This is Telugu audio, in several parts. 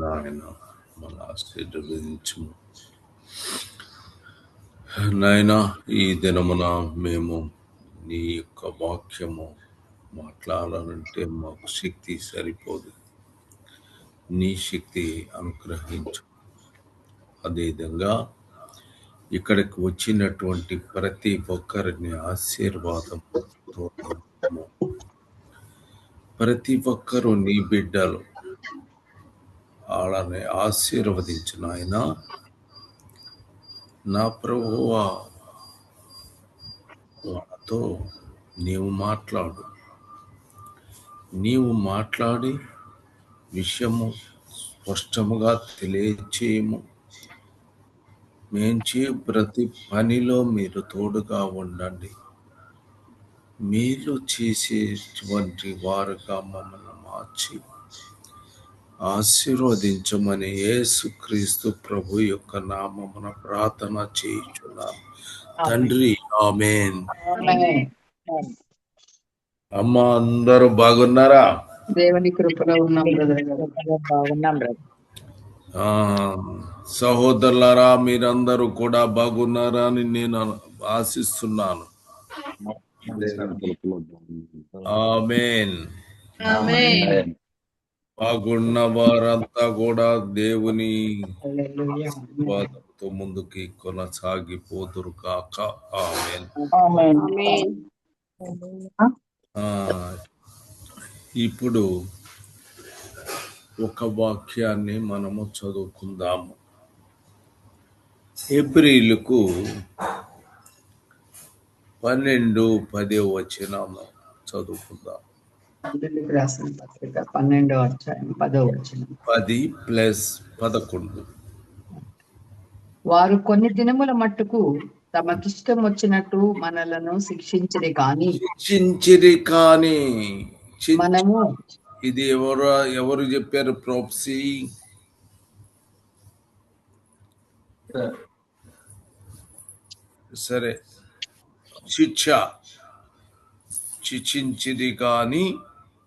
నాయన మన ఆశీర్వదించుము. నాయన ఈ దినమున మేము నీ యొక్క వాక్యము మాట్లాడాలంటే మాకు శక్తి సరిపోదు. నీ శక్తి అనుగ్రహించు. అదేవిధంగా ఇక్కడికి వచ్చినటువంటి ప్రతి ఒక్కరిని ఆశీర్వాదంతో నింపుము. ప్రతి ఒక్కరూ నీ బిడ్డలు, వాళ్ళని ఆశీర్వదించు నాయన. నా ప్రభువా, వాళ్ళతో నీవు మాట్లాడు. నీవు మాట్లాడి విషయము స్పష్టముగా తెలియచేయము. మేము చేయు ప్రతి పనిలో మీరు తోడుగా ఉండండి. మీరు చేసేటువంటి వారుగా మమ్మల్ని మార్చి ఆశీర్వదించమని యేసుక్రీస్తు ప్రభు యొక్క నామమున ప్రార్థన చేయుచున్నాను తండ్రి. ఆమేన్. అమ్మ, అందరూ బాగున్నారా? దేవుని కృపలో ఉన్నాం బ్రదర్ గారు. బాగున్నాం బ్రదర్. సహోదరులారా, మీరందరూ కూడా బాగున్నారా అని నేను ఆశిస్తున్నాను. ఆమేన్. బాగున్న వారంతా కూడా దేవుని ఆశీర్వాదంతో ముందుకి కొనసాగిపోతురు కాక. ఆమేన్. ఇప్పుడు ఒక వాక్యాన్ని మనము చదువుకుందాము. హెబ్రీయులకు 12:10 చదువుకుందాం. రాసిన పత్రిక 12వ అధ్యాయం 10వ వచనం. 10+11. వారు కొన్ని దినముల మట్టుకు తమకిష్టం వచ్చినట్టు మనలను శిక్షించిరి కానీ మనము ఇది ఎవరు చెప్పారు? ప్రొఫెసీ. సరే, శిక్షించిరి కానీ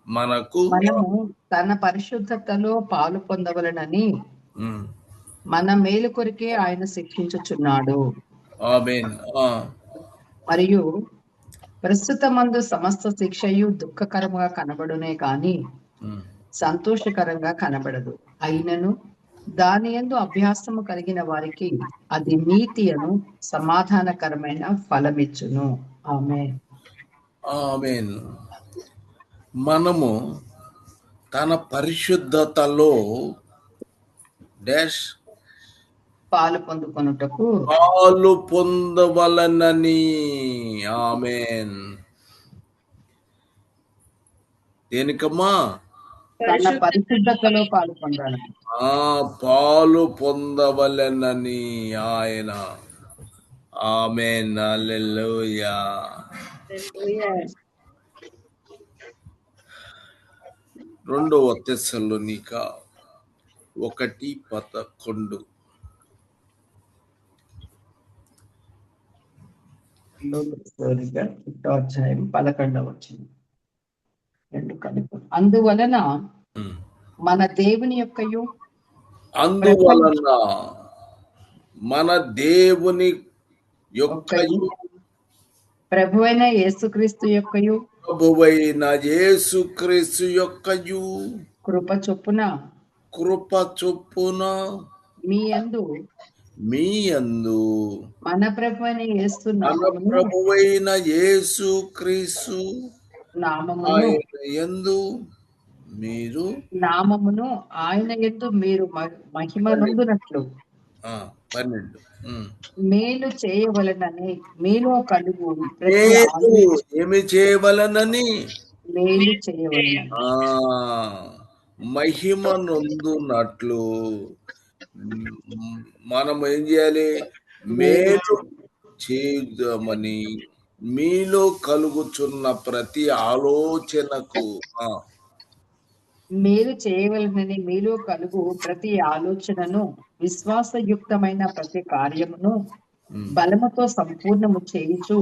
మనము తన పరిశుద్ధతలో పాలు పొందవలనని మన మేలు కొరికే ఆయన శిక్షించుచున్నాడు. ఆమేన్. మరియు ప్రస్తుతమందు సమస్త శిక్షయు దుఃఖకరంగా కనబడునే కాని సంతోషకరంగా కనబడదు. అయినను దాని యందు అభ్యాసము కలిగిన వారికి అది నీతియను సమాధానకరమైన ఫలమిచ్చును. ఆమేన్. ఆమేన్. మనము తన పరిశుద్ధతలో పాలు పొందుకొనుటకు పాలు పొందవలనని. ఆమేన్. దేనికమ్మా? తన పరిశుద్ధతలో పాలు పొందాలి. పాలు పొందవలనని ఆయన. ఆమేన్. హల్లెలూయా. 2వ తెస్సలోనిక 1:11. అధ్యాయం 11వ వచనం. అందువలన మన దేవుని యొక్కయు ప్రభువైన యేసుక్రీస్తు యొక్కయు కృప చొప్పున మీ యందు మన ప్రభువైన యేసుక్రీస్తు నామమును ఆయన యందు మీరు మహిమ నొందునట్లు 12 మేలు చేయవలనని మేలు కలుగు ఏమి చేయవలనని మేలు చేయవలనని మహిమ నొందునట్లు మనం ఏం చేయాలి? మేలు చేద్దామని మీలో కలుగుచున్న ప్రతి ఆలోచనకు మేలు చేయవలనని మీలో కలుగు ప్రతి ఆలోచనను విశ్వాసయుక్తమైన ప్రతి కార్యమును బలముతో సంపూర్ణము చేయుచు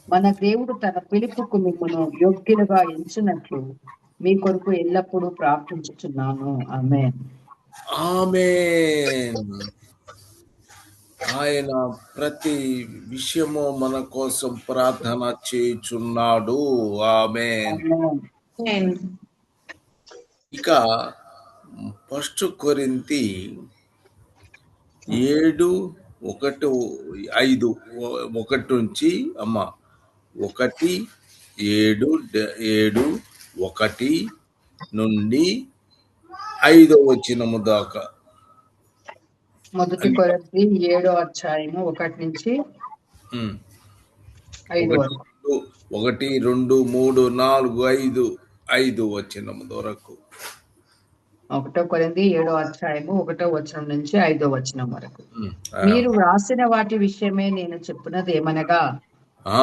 మన దేవుడు తన పిలుపుకు మిమ్మును యోగ్యులుగా ఎంచునట్లు మీ కొరకు ఎల్లప్పుడూ ప్రార్థించుచున్నాను. ఆమేన్. ఆమేన్. ఆయన ప్రతి విషయము మన కోసం ప్రార్థన చేయుచున్నాడు. ఆమేన్. ఆమేన్. ఇక ఫస్ట్ కొరింథీ 7:1-5 1 నుంచి అమ్మ 1 7 7 1 నుండి 5 వచనము దాకా. మొదటి కొరింథీ 7వ అధ్యాయము 1 నుంచి 5 వరకు. 1 2 3 4 5 5 వచనము వరకు. 1 కొరింథీ 7వ అధ్యాయము 1వ వచనం నుంచి 5వ వచనం వరకు. ఆ. మీరు వ్రాసిన వాటి విషయమే నేను చెప్పున్నది ఏమనగా, ఆ,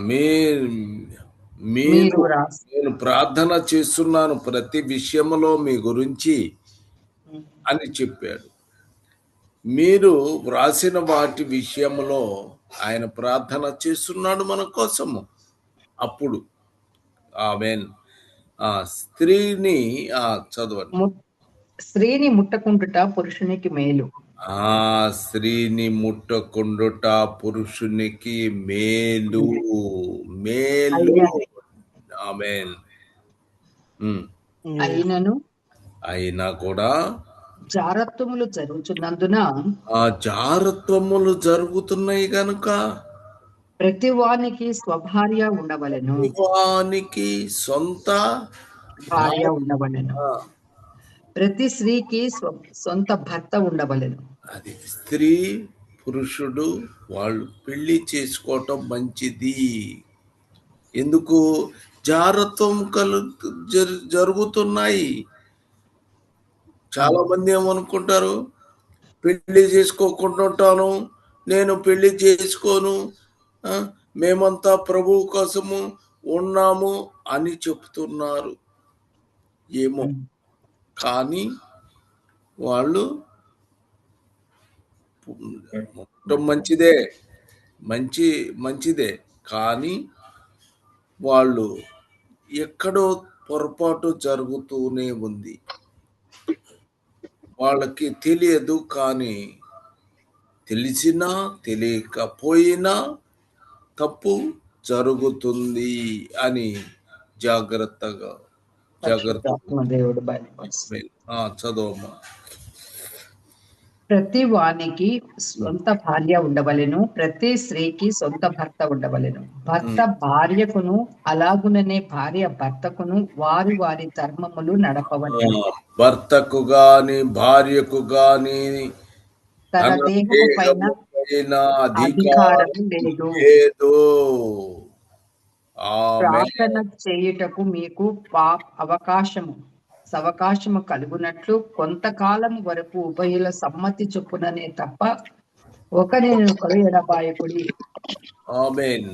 మీరు మీరు మీరు వ్రాసి నేను ప్రార్థన చేస్తున్నాను ప్రతి విషయంలో మీ గురించి అని చెప్పాడు. మీరు వ్రాసిన వాటి విషయంలో ఆయన ప్రార్థన చేస్తున్నాడు మన కోసము. అప్పుడు ఆమేన్. స్త్రీని చదవండి. స్త్రీని ముట్టకుండుట పురుషునికి మేలు. స్త్రీని ముట్టకుండుట పురుషునికి మేలు. మేలు. ఆమేన్. అయినను అయినా కూడా జారత్వములు జరుగుతున్నందున జారత్వములు జరుగుతున్నాయి గనుక ప్రతి వానికి స్వభార్య ఉండవలెను, వానికి సొంత భార్య ఉండవలెను. ఆ, ప్రతి స్త్రీకి సొంత భర్త ఉండవలెను. అది స్త్రీ పురుషుడు వాళ్ళు పెళ్లి చేసుకోవటం మంచిది. ఎందుకు జారత్వం జరుగుతున్నాయి. చాలా మంది ఏమనుకుంటారు, పెళ్లి చేసుకోకుండా ఉంటాను, నేను పెళ్లి చేసుకోను, మేమంతా ప్రభువు కోసము ఉన్నాము అని చెప్తున్నారు. ఏమో కానీ వాళ్ళు మంచిదే, మంచిదే కానీ వాళ్ళు ఎక్కడో పొరపాటు జరుగుతూనే ఉంది. వాళ్ళకి తెలియదు, కానీ తెలిసినా తెలియకపోయినా తప్పు జరుగుతుంది అని జాగ్రత్తగా దేవుడు చదవమ్మా. ప్రతి వానికి సొంత భార్య ఉండవలెను, ప్రతి స్త్రీకి సొంత భర్త ఉండవలెను. భర్త భార్యకును అలాగుననే భార్య భర్తకును వారి వారి ధర్మములు నడపవలెను. భర్తకు గాని భార్యకు గాని తన దేహము పైన అధికారము లేదు. ప్రార్థన చేయుటకు మీకు అవకాశము కలుగునట్లు కొంతకాలం వరకు ఉభయుల సమ్మతి చొప్పుననే తప్ప ఒకరినొకరు ఎడబాయకుడి. ఆమేన్.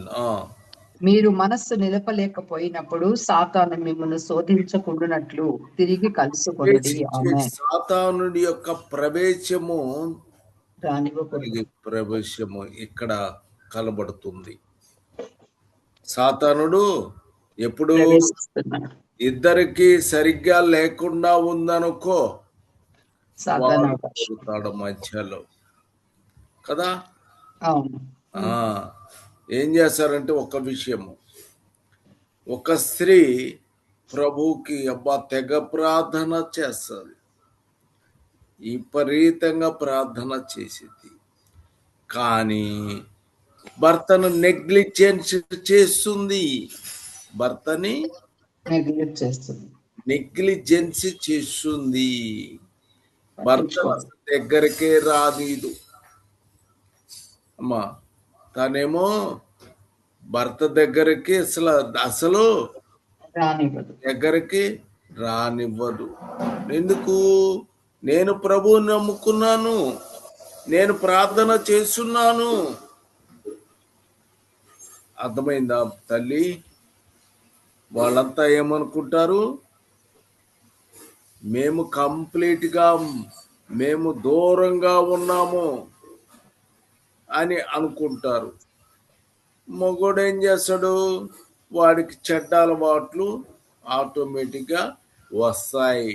మీరు మనస్సు నిలపలేకపోయినప్పుడు సాతాను మిమ్మల్ని శోధించకుండానట్లు తిరిగి కలుసుకొనుడి. ఆమేన్. సాతానుడి యొక్క ప్రవేశము ఇక్కడ కలబడుతుంది. సాతానుడు ఎప్పుడు ఇద్దరికి సరిగ్గా లేకుండా ఉందనుకో సాతాను మధ్యలో కదా. ఏం చేస్తారంటే ఒక విషయము, ఒక స్త్రీ ప్రభువుకి తెగ ప్రార్థన చేస్తుంది, విపరీతంగా ప్రార్థన చేసింది, కానీ భర్తను నెగ్లిజెన్స్ చేస్తుంది. భర్తని నెగ్లిజెన్స్ చేస్తుంది. భర్త దగ్గరికే రానీదు. అమ్మా తనేమో భర్త దగ్గరికి అసలు దగ్గరికి రానివ్వదు. ఎందుకు? నేను ప్రభువుని నమ్ముకున్నాను, నేను ప్రార్థన చేస్తున్నాను. అర్థమైందా తల్లి? వాళ్ళంతా ఏమనుకుంటారు, మేము కంప్లీట్గా మేము దూరంగా ఉన్నాము అని అనుకుంటారు. మగోడు ఏం చేస్తాడు, వాడికి చెడ్డ అలవాట్లు ఆటోమేటిక్గా వస్తాయి.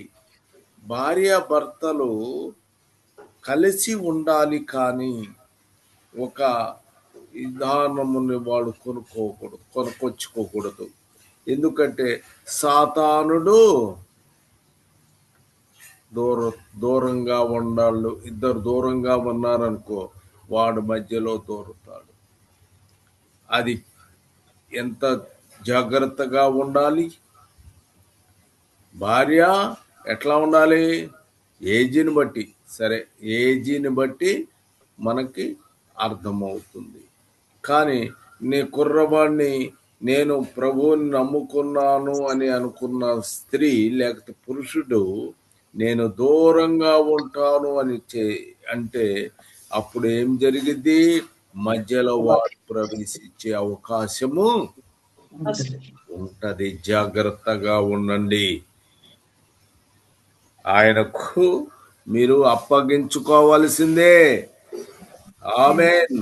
భార్యాభర్తలు కలిసి ఉండాలి, కానీ ఒక విధానముని వాడు కొనుక్కొచ్చుకోకూడదు. ఎందుకంటే సాతానుడు దూరంగా ఉండాలి. ఇద్దరు దూరంగా ఉన్నారనుకో, వాడు మధ్యలో దూరుతాడు. అది ఎంత జాగ్రత్తగా ఉండాలి. భార్య ఎట్లా ఉండాలి? ఏజీని బట్టి, సరే, ఏజీని బట్టి మనకి అర్థమవుతుంది. కానీ నీ కుర్రవాడిని, నేను ప్రభువుని నమ్ముకున్నాను అని అనుకున్న స్త్రీ లేకపోతే పురుషుడు నేను దూరంగా ఉంటాను అని అంటే అప్పుడు ఏం జరిగింది? మధ్యలో వాడు ప్రవేశించే అవకాశము ఉంటది. జాగ్రత్తగా ఉండండి. ఆయనకు మీరు అప్పగించుకోవాల్సిందే. ఆమేన్.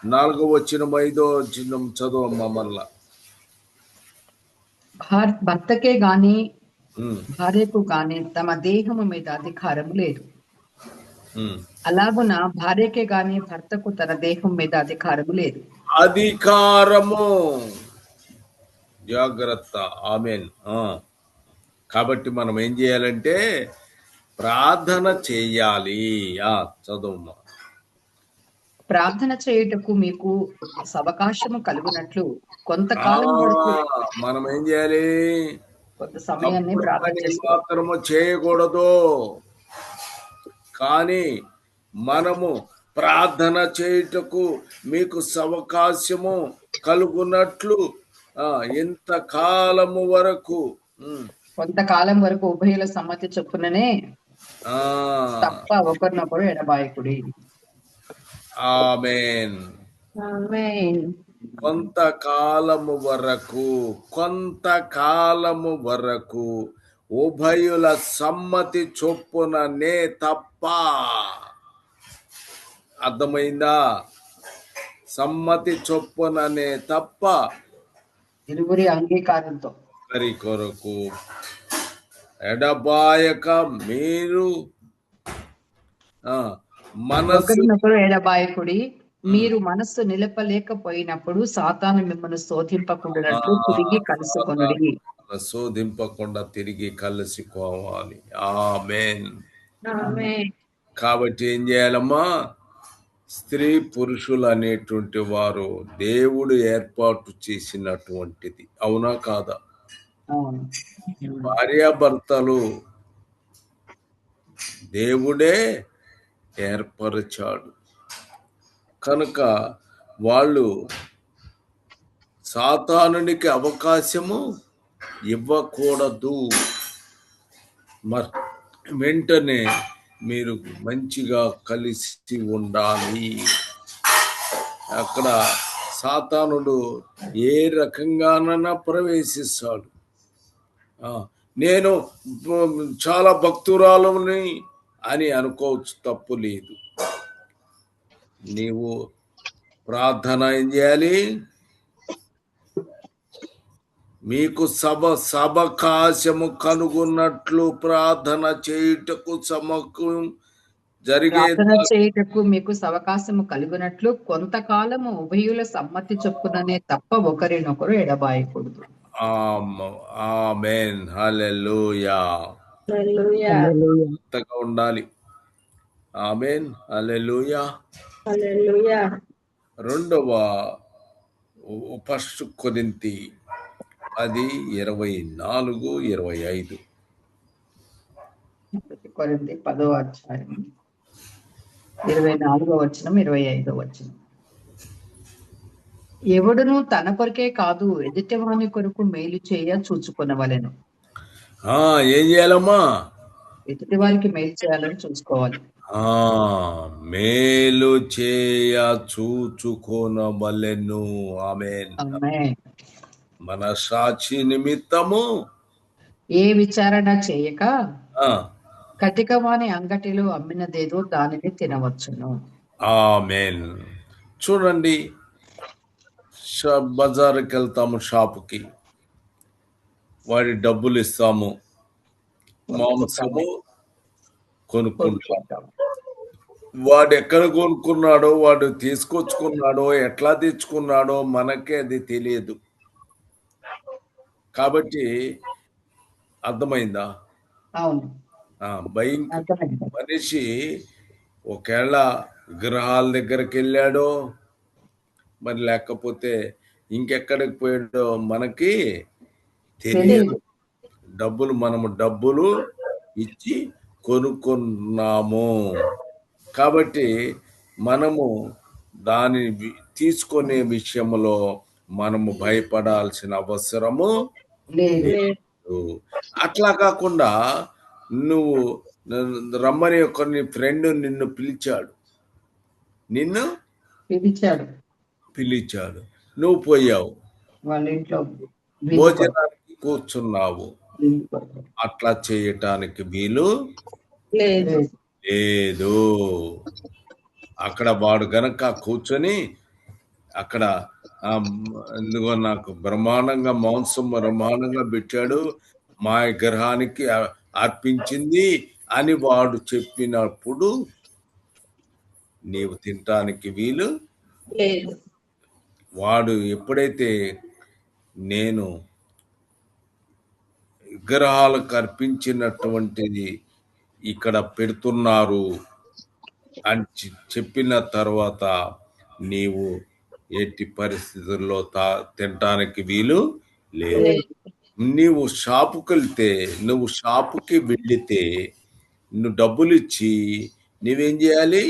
4వ వచనం 5వ వచనం చదువమ్మా మళ్ళా. భర్తకే గాని భార్యకు గాని తమ దేహము మీద అధికారం లేదు. అలాగున భార్యకే గాని భర్తకు తన దేహం మీద అధికారము లేదు. అధికారము, జాగ్రత్త. ఆమేన్. కాబట్టి మనం ఏం చేయాలంటే ప్రార్థన చేయాలి. చదువుమా. ప్రార్థన చేయుటకు మీకు అవకాశము కలుగునట్లు కొంతకాలం వరకు మనం ఏం చేయాలి? కొంత సమయాన్ని ప్రార్థన మాత్రము చేయకూడదు, కానీ మనము ప్రార్థన చేయుటకు మీకు అవకాశము కలుగునట్లు ఎంత కాలము వరకు, కొంతకాలం వరకు ఉభయుల సమ్మతి చొప్పుననే తప్ప ఒకరినొకరు ఎడబాయకుడి. ఆమేన్. కొంతకాలము వరకు ఉభయుల సమ్మతి చొప్పుననే తప్ప. అర్థమైందా? సమ్మతి చొప్పుననే తప్ప ఇరువురి అంగీకారంతో ఒకరి కొరకు ఎడబాయక మీరు ఒకరినొకరు ఎడబాయకుడి. మీరు మనస్సు నిలపలేకపోయినప్పుడు సాతాను మిమ్మల్ని శోధింపకుండానట్లు తిరిగి కలుసుకొనుడి. శోధింపకుండా తిరిగి కలుసుకోవాలి. ఆమేన్. కాబట్టి ఏం చేయాలమ్మా? స్త్రీ పురుషులు అనేటువంటి వారు దేవుడు ఏర్పాటు చేసినటువంటిది. అవునా కాదా? భార్యాభర్తలు దేవుడే ఏర్పరిచాడు కనుక వాళ్ళు సాతానునికి అవకాశము ఇవ్వకూడదు. వెంటనే మీరు మంచిగా కలిసి ఉండాలి. అక్కడ సాతానుడు ఏ రకంగానైనా ప్రవేశిస్తాడు. నేను చాలా భక్తురాలుని అని అనుకోవచ్చు, తప్పు లేదు. నీవు ప్రార్థన ఏం చేయాలి? మీకు సవకాశము కనుగొన్నట్లు ప్రార్థన చేయుటకు చేయుటకు మీకు అవకాశము కలుగునట్లు కొంతకాలము ఉభయుల సమ్మతి చొప్పుననే తప్ప ఒకరినొకరు ఎడబాయకూడదు. ఆమేన్. హల్లెలూయా. ఉండాలి. ఆమేన్. హల్లెలూయా. రెండవ 1 కొరింథీ 10:24-25. కొరింథీ 10వ అధ్యాయం 24వ వచనం 25వ వచనం. ఎవడును తన కొరకే కాదు ఎదుటివాని కొరకు మేలు చేయ చూచుకొనవలెను. ఏం చేయాలమ్మా? ఎదుటి వారికి మేలు చేయాలని చూసుకోవాలి. మేలు చేయ చూచుకొనవలెను. ఆమేన్. మన సాక్షి నిమిత్తము ఏ విచారణ చేయక కటికవాని అంగటిలో అమ్మినదేదో దానిని తినవచ్చును. ఆమేన్. చూడండి, బజారుకి వెళ్తాము, షాపుకి, వాడి డబ్బులు ఇస్తాము, మాంసము కొనుక్కుంటాం. కొనుక్కుంటాం. వాడు ఎక్కడ కొనుక్కున్నాడో, వాడు తీసుకొచ్చుకున్నాడో, ఎట్లా తెచ్చుకున్నాడో మనకే అది తెలియదు. కాబట్టి అర్థమైందా? అవును, భయంకర అర్థమైంది. మనిషి ఒకవేళ విగ్రహాల దగ్గరికి వెళ్ళాడో, మరి లేకపోతే ఇంకెక్కడికి పోయాడో మనకి తెలియదు. తెలియదు. మనము డబ్బులు ఇచ్చి కొనుక్కున్నాము. కాబట్టి మనము దాని తీసుకునే విషయంలో మనము భయపడాల్సిన అవసరము లేదు. లేదు. అట్లా కాకుండా నువ్వు రమ్మని నీ ఫ్రెండ్ నిన్ను పిలిచాడు, పిలిచాడు, నువ్వు పోయావు, వాళ్ళ ఇంట్లో భోజనానికి కూర్చున్నావు. అట్లా చేయటానికి వీలు లేదు. లేదు. అక్కడ వాడు గనక కూర్చొని అక్కడ ఎందుకో నాకు బ్రహ్మాండంగా మాంసం బ్రహ్మాండంగా పెట్టాడు, మా విగ్రహానికి అర్పించింది అని వాడు చెప్పినప్పుడు నీవు తినటానికి వీలు లేదు. వాడు ఎప్పుడైతే నేను విగ్రహాలకు అర్పించినటువంటిది ఇక్కడ పెడుతున్నారు అని చెప్పిన తర్వాత నీవు ఎట్టి పరిస్థితుల్లో తినటానికి వీలు లేదు. నీవు షాపుకి వెళితే నువ్వు డబ్బులు ఇచ్చి నువ్వేం చేయాలి?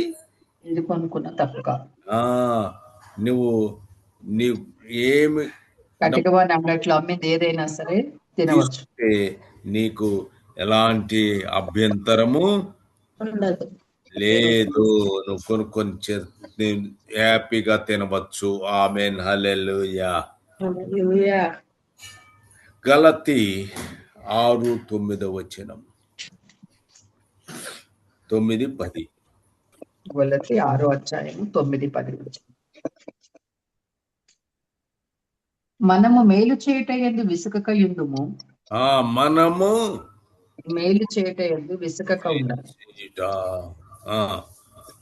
నువ్వు ఏమి అంగట్లో అమ్మింది ఏదైనా సరే తినవచ్చు, నీకు ఎలాంటి అభ్యంతరము లేదు. నువ్వు కొనుక్కొని హ్యాపీగా తినవచ్చు. ఆమేన్, హల్లెలూయా. గలతీ 6:9 9-10. గలతీ 6:9-10. మనము మేలు చేయుట యందు విసుకక యుందుము. మనము మేలు చేయుట యందు విసుకక ఉండాలి.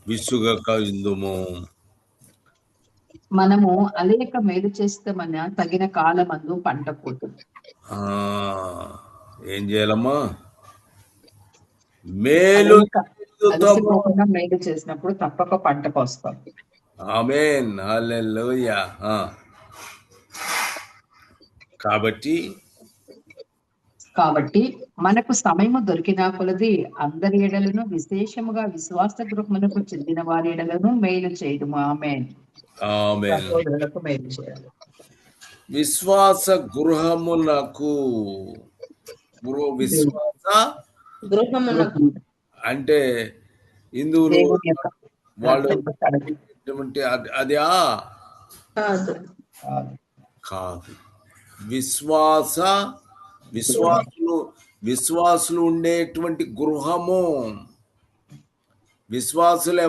విసుగక యుందుము. మనము అనేక మేలు చేస్తామని తగిన కాలమందు పంట పోతుంది. ఏం చేయాలమ్మా? మేలు మేలు చేసినప్పుడు తప్పక పంటకు వస్తాం. ఆమేన్, హల్లెలూయా. కాబట్టి మనకు సమయము దొరికిన కొలది అందరి ఎడలను, విశేషముగా విశ్వాస గృహములకు చెందిన వారి ఎడలను మేలు చేయడము. ఆమేన్. సహోదరులకు మేలు చేయాలి. విశ్వాస గృహములకు అంటే హిందువులు వాళ్ళు అది కాదు. విశ్వాసులు ఉండేటువంటి గృహము. విశ్వాసులు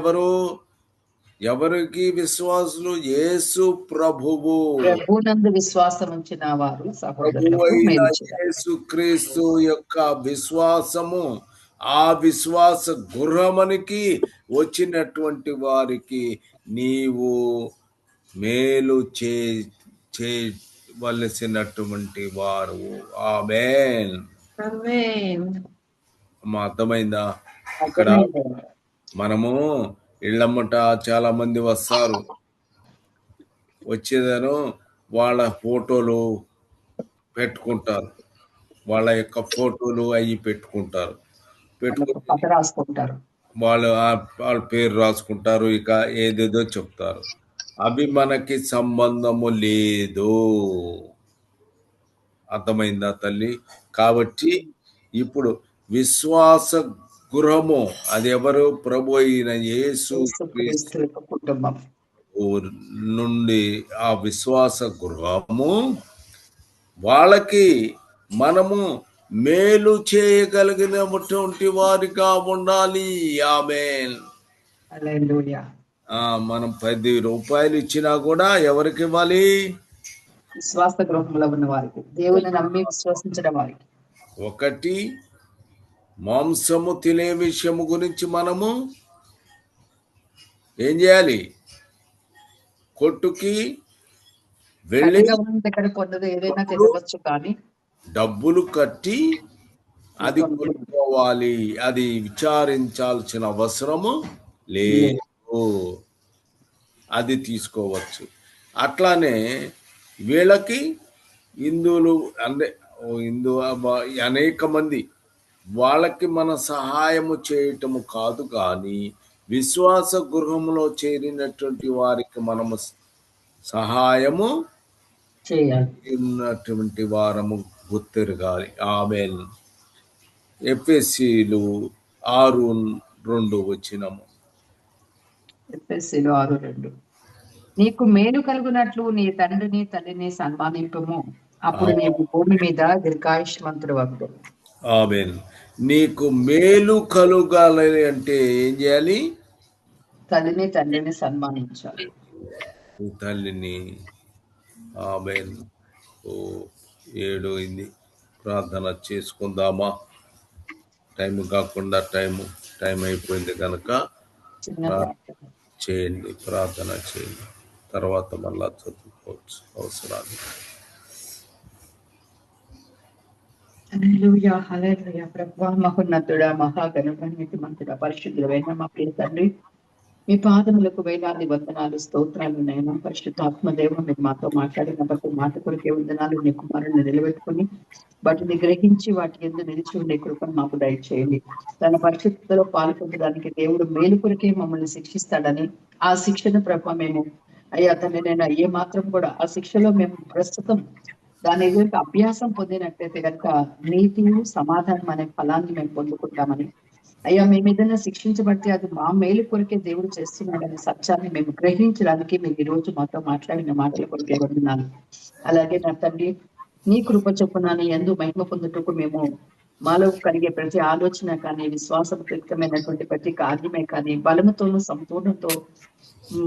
ఎవరికి విశ్వాసులు? యేసు ప్రభువునందు విశ్వాసం ఉంచిన వారు యేసు క్రీస్తు యొక్క విశ్వాసము, ఆ విశ్వాస గృహమునికి వచ్చినటువంటి వారికి నీవు మేలు చేయవలసినటువంటి వారు. ఆమేన్. అర్థమైందా? ఇక్కడ మనము ఇళ్ళమ్మట చాలా మంది వస్తారు, వచ్చేదను వాళ్ళ ఫోటోలు పెట్టుకుంటారు, వాళ్ళ యొక్క ఫోటోలు అవి పెట్టుకుంటారు, వాళ్ళ పేరు రాసుకుంటారు, ఇక ఏదేదో చెప్తారు. అవి మనకి సంబంధము లేదు. అర్థమైందా తల్లి? కాబట్టి ఇప్పుడు విశ్వాస గృహము అది ఎవరు? ప్రభు అయిన యేసు క్రీస్తు కుటుంబం నుండి ఆ విశ్వాస గృహము వాళ్ళకి మనము మేలు చేయగలిగినటువంటి వారిగా ఉండాలి. ఆమేన్. మనం 10 రూపాయలు ఇచ్చినా కూడా ఎవరికి ఇవ్వాలి? విశ్వాస గృహంలో ఉన్న వారికి, దేవుని నమ్మి విశ్వసించడం వారికి. ఒకటి మాంసము తినే విషయము గురించి మనము ఏం చేయాలి? కొట్టుకి వెళ్ళి తల్లిగా ఉన్న దగ్గర పొందదు ఏదైనా తినవచ్చు కానీ డబ్బులు కట్టి అది కొనుక్కోవాలి. అది విచారించాల్సిన అవసరము లేదు. అది తీసుకోవచ్చు. అట్లానే వీళ్ళకి హిందువులు అంటే అనేక మంది వాళ్ళకి మన సహాయము చేయటము కాదు, కానీ విశ్వాస గృహంలో చేరినటువంటి వారికి మనము సహాయము ఉన్నటువంటి వారము గుర్తిరగాలి. ఆమేన్. ఎఫెసీలు 6:2 వచనము. ఎఫెసీలు 6:2. నీకు మేలు కలుగునట్లు నీ తండ్రిని తల్లిని సన్మానింపము, అప్పుడు నీవు భూమి మీద దీర్ఘాయుష్మంతుడు వద్దు. ఆమేన్. నీకు మేలు కలుగాలి అంటే ఏం చేయాలి? తల్లిని తండ్రిని సన్మానించాలి. తల్లిని. ఆమేన్. 7 అయింది. ప్రార్థన చేసుకుందామా? టైం కాకుండా టైం అయిపోయింది కనుక చేయండి, ప్రార్థన చేయండి. తర్వాత మళ్ళా చదువుకోవచ్చు అవసరాన్ని. హల్లెలూయా, హల్లెలూయా. ప్రభువా, మహోన్నతుడా, మహాగణుడా, మంతుడా, పరిశుద్ధుడైన మా ప్రియ తండ్రి, మీ పాదములకు వేలాది వందనాలు, స్తోత్రాలు నైనా. పరిశుద్ధాత్మదేవ, మీరు మాతో మాట్లాడిన ప్రతి మాట కొరికే వందనాలు. నీ కుమారుని నిలబెట్టుకుని వాటిని గ్రహించి వాటి యందు నిలిచి ఉండే కృపను మాకు దయచేయండి. తన పరిశుద్ధతలో పాల్పొందడానికి దేవుడు మేలు కొరికే మమ్మల్ని శిక్షిస్తాడని ఆ శిక్షను ప్రభు మేము అయ్యా తండ్రి నేను ఏ మాత్రం కూడా ఆ శిక్షలో మేము ప్రస్తుతం దాని ఎదురు అభ్యాసం పొందినట్లయితే కనుక నీతియు సమాధానం అనే ఫలాన్ని మేము పొందుకుంటామని, అయ్యా మేము ఏదైనా శిక్షించబడితే అది మా మేలు కొరికే దేవుడు చేస్తున్నాడనే సత్యాన్ని మేము గ్రహించడానికి మీరు ఈ రోజు మాతో మాట్లాడిన మాటల కొరికే వందనాలు. అలాగే నా తండ్రి, నీ కృప చొప్పున నీ యందు మహిమ పొందుటకు మేము మాలో కలిగే ప్రతి ఆలోచన కానీ, విశ్వాసపూరితమైనటువంటి ప్రతి కార్యమే కానీ బలముతోనూ సంపూర్ణతో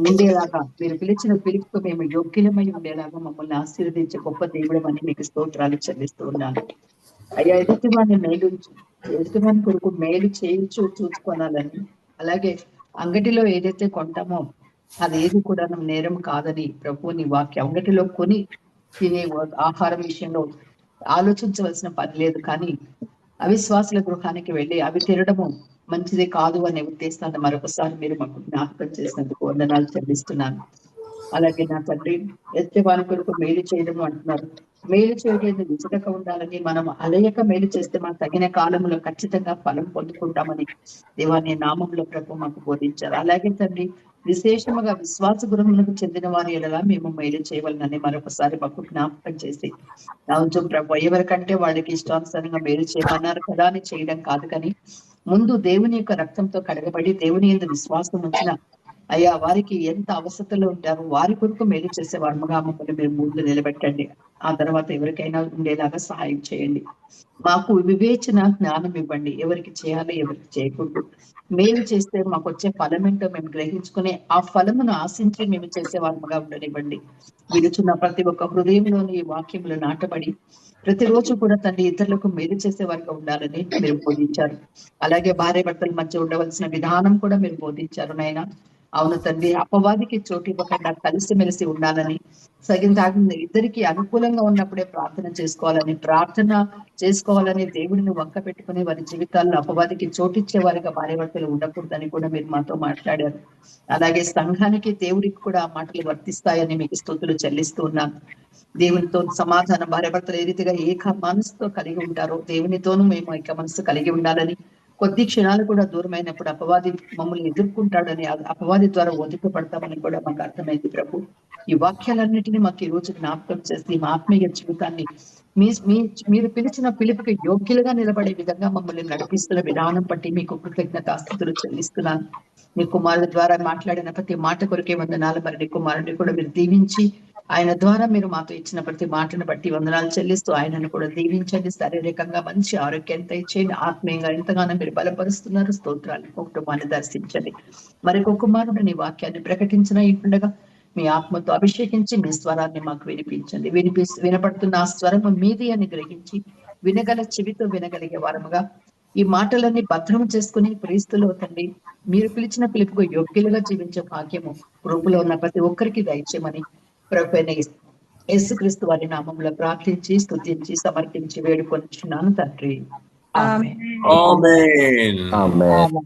ఉండేలాగా, మీరు పిలిచిన పిలుపుకు మేము యోగ్యులమై ఉండేలాగా మమ్మల్ని ఆశీర్వదించే గొప్ప దేవుడు అని మీకు స్తోత్రాలు చెల్లిస్తూ ఉన్నాను. అయ్యా, ఎదుటివాని కొరకు మేలు చేయించు చూసుకోవాలని, అలాగే అంగటిలో ఏదైతే కొంటామో అది ఏది కూడా నేరం కాదని ప్రభు నీ వాక్యం. అంగటిలో కొని తినే ఆహారం విషయంలో ఆలోచించవలసిన పని లేదు, కానీ అవిశ్వాసుల గృహానికి వెళ్ళి అవి తినడము మంచిది కాదు అనే ఉద్దేశాన్ని మరొకసారి మీరు మాకు జ్ఞాపకం చేసినందుకు వందనాలు చెల్లిస్తున్నాను. అలాగే నా తండ్రి, ఎత్తేవాని కొరకు మేలు చేయడము అంటున్నారు. మేలు చేయలేదు విచలక ఉండాలని, మనం అలయక మేలు చేస్తే మనం తగిన కాలంలో ఖచ్చితంగా ఫలం పొందుకుంటామని దేవాని నామంలో ప్రభు మాకు బోధించారు. అలాగే తండ్రి, విశేషముగా విశ్వాస గృహములకు చెందిన వారి ఎడలా మేము మేలు చేయవాలని మరొకసారి మాకు జ్ఞాపకం చేసి, అవును ప్రభు, ఎవరికంటే వాళ్ళకి ఇష్టానుసారంగా మేలు చేయమన్నారు కదా అని చేయడం కాదు, కానీ ముందు దేవుని యొక్క రక్తంతో కడగబడి దేవుని యందు విశ్వాసం ఉంచిన అయ్యా వారికి ఎంత అవసరతలో ఉంటారో వారి కొరకు మేలు చేసే వర్మగా మమ్మల్ని మీరు ముందు నిలబెట్టండి. ఆ తర్వాత ఎవరికైనా ఉండేలాగా సహాయం చేయండి. మాకు వివేచన జ్ఞానం ఇవ్వండి, ఎవరికి చేయాలి ఎవరికి చేయకూడదు. మేలు చేస్తే మాకు వచ్చే ఫలం ఏంటో మేము గ్రహించుకుని ఆ ఫలమును ఆశించి మేము చేసే వర్మగా ఉండనివ్వండి. విలుచున్న ప్రతి ఒక్క హృదయంలోని ఈ వాక్యములు నాటబడి ప్రతిరోజు కూడా తండ్రి ఇతరులకు మేలు చేసే వారికి ఉండాలని మీరు బోధించారు. అలాగే భార్య భర్తల మధ్య ఉండవలసిన విధానం కూడా మీరు బోధించారు నాయన. అవును తండ్రి, అపవాదికి చోటు ఇవ్వకుండా కలిసిమెలిసి ఉండాలని, ఇద్దరికి అనుకూలంగా ఉన్నప్పుడే ప్రార్థన చేసుకోవాలని దేవుడిని వంక పెట్టుకుని వారి జీవితాల్లో అపవాదికి చోటిచ్చే వారిగా భార్యభర్తలు ఉండకూడదని కూడా మీరు మాతో మాట్లాడారు. అలాగే సంఘానికి దేవుడికి కూడా ఆ మాటలు వర్తిస్తాయని మీకు స్తుతులు చెల్లిస్తూ ఉన్నాను. దేవునితో సమాధానం భార్యభర్తలు ఏ రీతిగా ఏక మనసుతో కలిగి ఉంటారో దేవునితోనూ మేము ఏక మనసు కలిగి ఉండాలని, కొద్ది క్షణాలు కూడా దూరమైనప్పుడు అపవాది మమ్మల్ని ఎదుర్కొంటాడని, అపవాది ద్వారా ఒదుకపడతామని కూడా మాకు అర్థమైంది ప్రభు. ఈ వాక్యాలన్నిటినీ మాకు ఈ రోజు జ్ఞాపకం చేసి మా ఆత్మీయ జీవితాన్ని మీరు పిలిచిన పిలుపుకి యోగ్యులుగా నిలబడే విధంగా మమ్మల్ని నడిపిస్తున్న విధానం బట్టి మీకు కృతజ్ఞతాస్తుతులు చెల్లిస్తున్నాను. నీ కుమారుడు ద్వారా మాట్లాడిన ప్రతి మాట కొరికే వందనాలు. మరి నీ కుమారుడిని కూడా మీరు దీవించి ఆయన ద్వారా మీరు మాతో ఇచ్చిన ప్రతి మాటను బట్టి వందనాలు చెల్లిస్తూ ఆయనను కూడా దీవించండి. శారీరకంగా మంచి ఆరోగ్యంతో ఇచ్చేయండి. ఆత్మీయంగా ఎంతగానో మీరు బలపరుస్తున్నారు. స్తోత్రాలు. కుటుంబాన్ని దర్శించండి. మరి కుమారుడు నీ వాక్యాన్ని ప్రకటించిన ఇంటుండగా మీ ఆత్మతో అభిషేకించి మీ స్వరాన్ని మాకు వినిపించండి. వినపడుతున్న ఆ స్వరము మీది అని గ్రహించి వినగల చెవితో వినగలిగే వారముగా ఈ మాటలన్నీ భద్రం చేసుకుని క్రీస్తులో తండ్రి మీరు పిలిచిన పిలుపుకు యోగ్యులుగా జీవించే భాగ్యము రూపులో ఉన్న ప్రతి ఒక్కరికి దయచేయమని ప్రభువైన యేసుక్రీస్తు వారి నామంలో ప్రార్థించి స్తుతించి సమర్పించి వేడుకొనిచున్నాను తండ్రి. ఆమేన్. ఆమేన్. ఆమేన్.